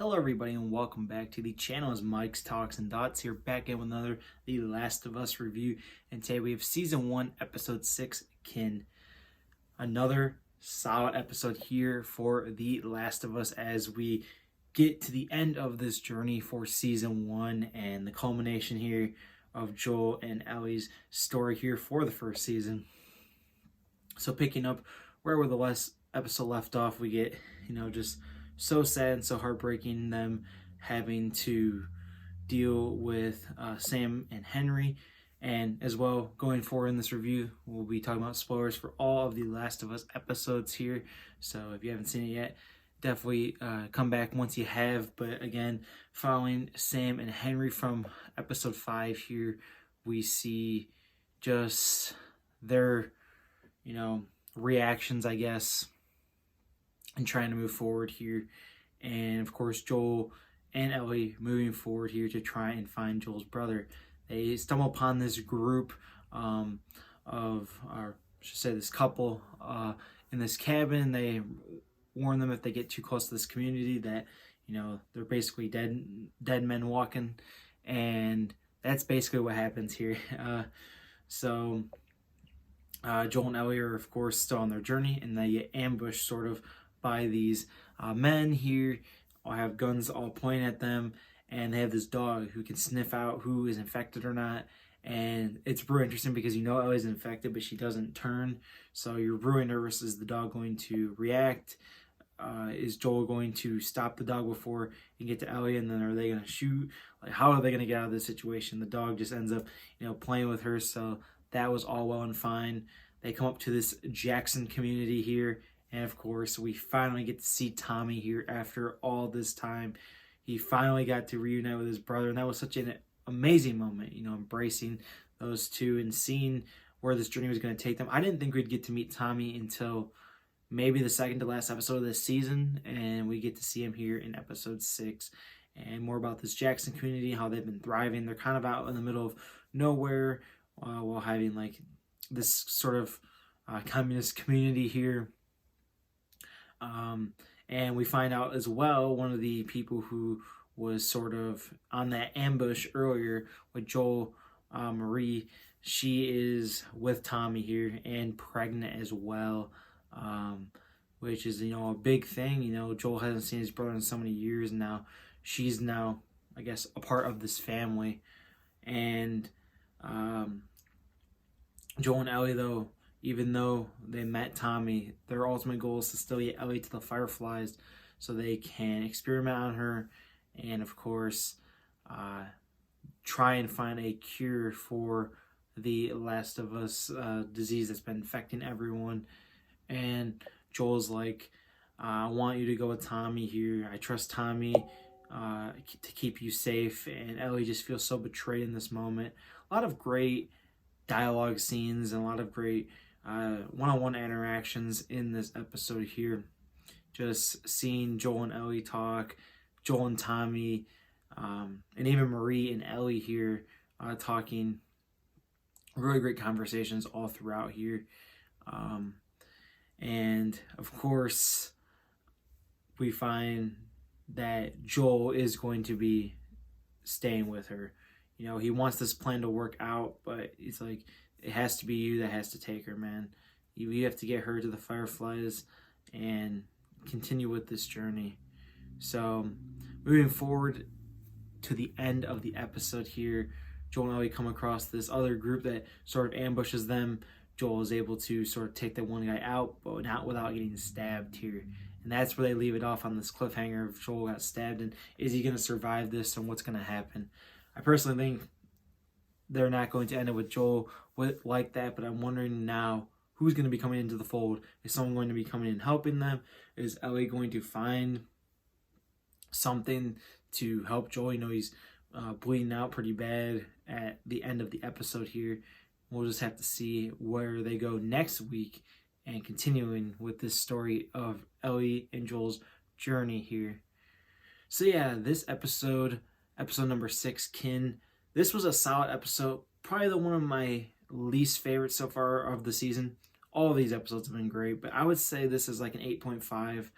Hello everybody and welcome back to the channel. As Mike's Talks and Dots here, back in with another The Last of Us review. And today we have Season 1, Episode 6, Kin. Another solid episode here for The Last of Us as we get to the end of this journey for Season 1 and the culmination here of Joel and Ellie's story here for the first season. So picking up where the last episode left off, we get, just so sad and so heartbreaking, them having to deal with Sam and Henry. And as well, going forward in this review, we'll be talking about spoilers for all of the Last of Us episodes here. So if you haven't seen it yet, definitely come back once you have. But again, following Sam and Henry from episode 5 here, we see just their, reactions, I guess, and trying to move forward here. And of course, Joel and Ellie moving forward here to try and find Joel's brother. They stumble upon this group this couple in this cabin. They warn them if they get too close to this community that, they're basically dead men walking. And that's basically what happens here. So Joel and Ellie are, of course, still on their journey, and they get ambushed sort of by these men here. All have guns all pointing at them, and they have this dog who can sniff out who is infected or not. And it's really interesting because Ellie's infected, but she doesn't turn. So you're really nervous. Is the dog going to react? Is Joel going to stop the dog before you get to Ellie? And then are they going to shoot? Like, how are they going to get out of this situation? The dog just ends up, playing with her. So that was all well and fine. They come up to this Jackson community here. And of course, we finally get to see Tommy here after all this time. He finally got to reunite with his brother. And that was such an amazing moment, embracing those two and seeing where this journey was going to take them. I didn't think we'd get to meet Tommy until maybe the second to last episode of this season. And we get to see him here in episode 6. And more about this Jackson community, how they've been thriving. They're kind of out in the middle of nowhere while having like this sort of communist community here. And we find out as well, one of the people who was sort of on that ambush earlier with Joel, Marie, she is with Tommy here and pregnant as well, which is, a big thing. Joel hasn't seen his brother in so many years now. She's now, I guess, a part of this family. And Joel and Ellie, though, even though they met Tommy, their ultimate goal is to still get Ellie to the Fireflies so they can experiment on her and, of course, try and find a cure for the Last of Us disease that's been infecting everyone. And Joel's like, I want you to go with Tommy here. I trust Tommy to keep you safe. And Ellie just feels so betrayed in this moment. A lot of great dialogue scenes and a lot of great one-on-one interactions in this episode here. Just seeing Joel and Ellie talk, Joel and Tommy, and even Marie and Ellie here talking. Really great conversations all throughout here. And of course, we find that Joel is going to be staying with her. He wants this plan to work out, but it's like, it has to be you that has to take her, man. You have to get her to the Fireflies and continue with this journey. So, moving forward to the end of the episode here, Joel and Ellie come across this other group that sort of ambushes them. Joel is able to sort of take that one guy out, but not without getting stabbed here. And that's where they leave it off on this cliffhanger of Joel got stabbed, and is he going to survive this, and what's going to happen? I personally think they're not going to end it with Joel like that, but I'm wondering now who's going to be coming into the fold. Is someone going to be coming in helping them? Is Ellie going to find something to help Joel? He's bleeding out pretty bad at the end of the episode here. We'll just have to see where they go next week and continuing with this story of Ellie and Joel's journey here. So yeah, this episode number 6, Kin. This was a solid episode. Probably one of my least favorites so far of the season. All of these episodes have been great, but I would say this is like an 8.5.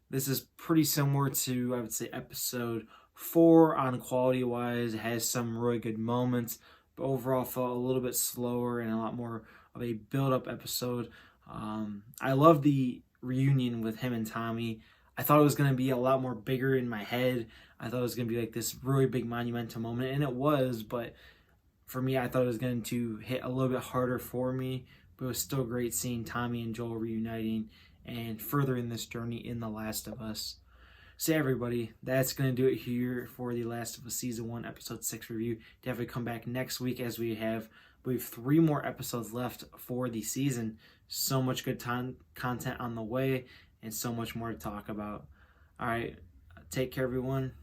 This is pretty similar to, I would say, episode 4 on quality wise. It has some really good moments, but overall felt a little bit slower and a lot more of a build up episode. I love the reunion with him and Tommy. I thought it was going to be a lot more bigger in my head. I thought it was going to be like this really big monumental moment, and it was, but for me, I thought it was going to hit a little bit harder for me, but it was still great seeing Tommy and Joel reuniting and furthering this journey in The Last of Us. So everybody, that's going to do it here for The Last of Us Season 1, Episode 6 review. Definitely come back next week as we have 3 more episodes left for the season. So much good content on the way and so much more to talk about. All right, take care, everyone.